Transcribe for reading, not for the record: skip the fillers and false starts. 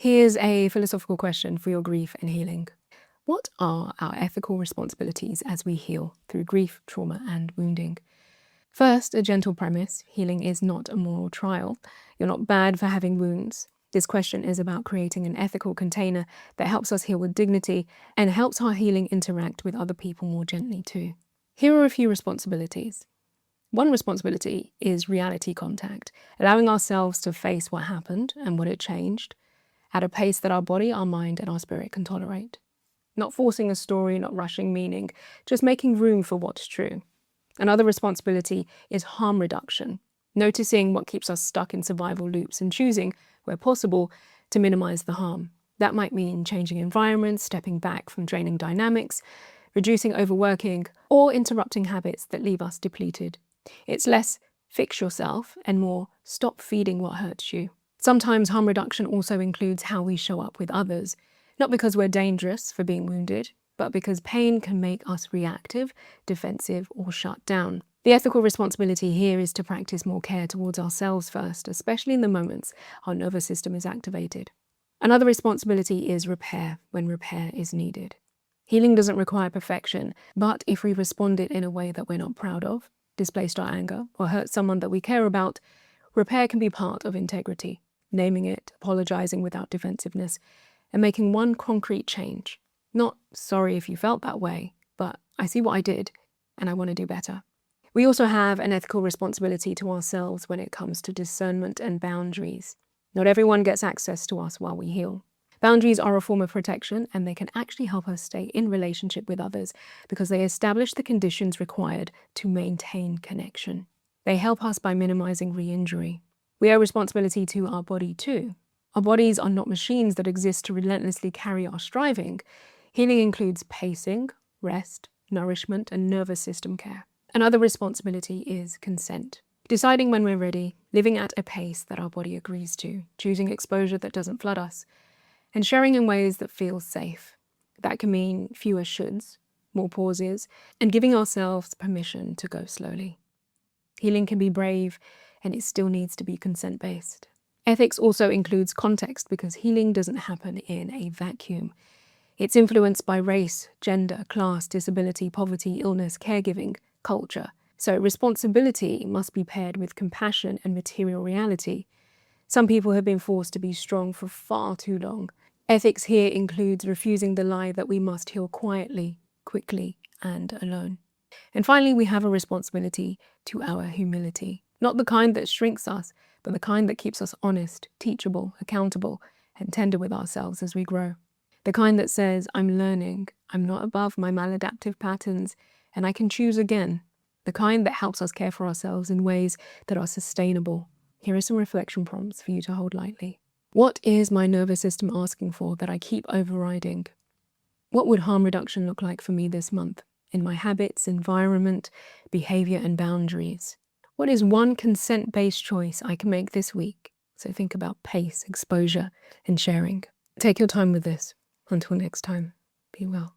Here's a philosophical question for your grief and healing. What are our ethical responsibilities as we heal through grief, trauma, and wounding? First, a gentle premise: healing is not a moral trial. You're not bad for having wounds. This question is about creating an ethical container that helps us heal with dignity and helps our healing interact with other people more gently too. Here are a few responsibilities. One responsibility is reality contact, allowing ourselves to face what happened and what it changed at a pace that our body, our mind, and our spirit can tolerate. Not forcing a story, not rushing meaning, just making room for what's true. Another responsibility is harm reduction, noticing what keeps us stuck in survival loops and choosing, where possible, to minimize the harm. That might mean changing environments, stepping back from draining dynamics, reducing overworking, or interrupting habits that leave us depleted. It's less fix yourself and more stop feeding what hurts you. Sometimes harm reduction also includes how we show up with others, not because we're dangerous for being wounded, but because pain can make us reactive, defensive, or shut down. The ethical responsibility here is to practice more care towards ourselves first, especially in the moments our nervous system is activated. Another responsibility is repair when repair is needed. Healing doesn't require perfection, but if we responded in a way that we're not proud of, displaced our anger, or hurt someone that we care about, repair can be part of integrity. Naming it, apologizing without defensiveness, and making one concrete change. Not sorry if you felt that way, but I see what I did and I want to do better. We also have an ethical responsibility to ourselves when it comes to discernment and boundaries. Not everyone gets access to us while we heal. Boundaries are a form of protection, and they can actually help us stay in relationship with others because they establish the conditions required to maintain connection. They help us by minimizing re-injury. We owe responsibility to our body too. Our bodies are not machines that exist to relentlessly carry our striving. Healing includes pacing, rest, nourishment, and nervous system care. Another responsibility is consent. Deciding when we're ready, living at a pace that our body agrees to, choosing exposure that doesn't flood us, and sharing in ways that feel safe. That can mean fewer shoulds, more pauses, and giving ourselves permission to go slowly. Healing can be brave, and it still needs to be consent-based. Ethics also includes context because healing doesn't happen in a vacuum. It's influenced by race, gender, class, disability, poverty, illness, caregiving, culture. So responsibility must be paired with compassion and material reality. Some people have been forced to be strong for far too long. Ethics here includes refusing the lie that we must heal quietly, quickly, and alone. And finally, we have a responsibility to our humility. Not the kind that shrinks us, but the kind that keeps us honest, teachable, accountable, and tender with ourselves as we grow. The kind that says, I'm learning, I'm not above my maladaptive patterns, and I can choose again. The kind that helps us care for ourselves in ways that are sustainable. Here are some reflection prompts for you to hold lightly. What is my nervous system asking for that I keep overriding? What would harm reduction look like for me this month? In my habits, environment, behavior, and boundaries? What is one consent-based choice I can make this week? So think about pace, exposure, and sharing. Take your time with this. Until next time, be well.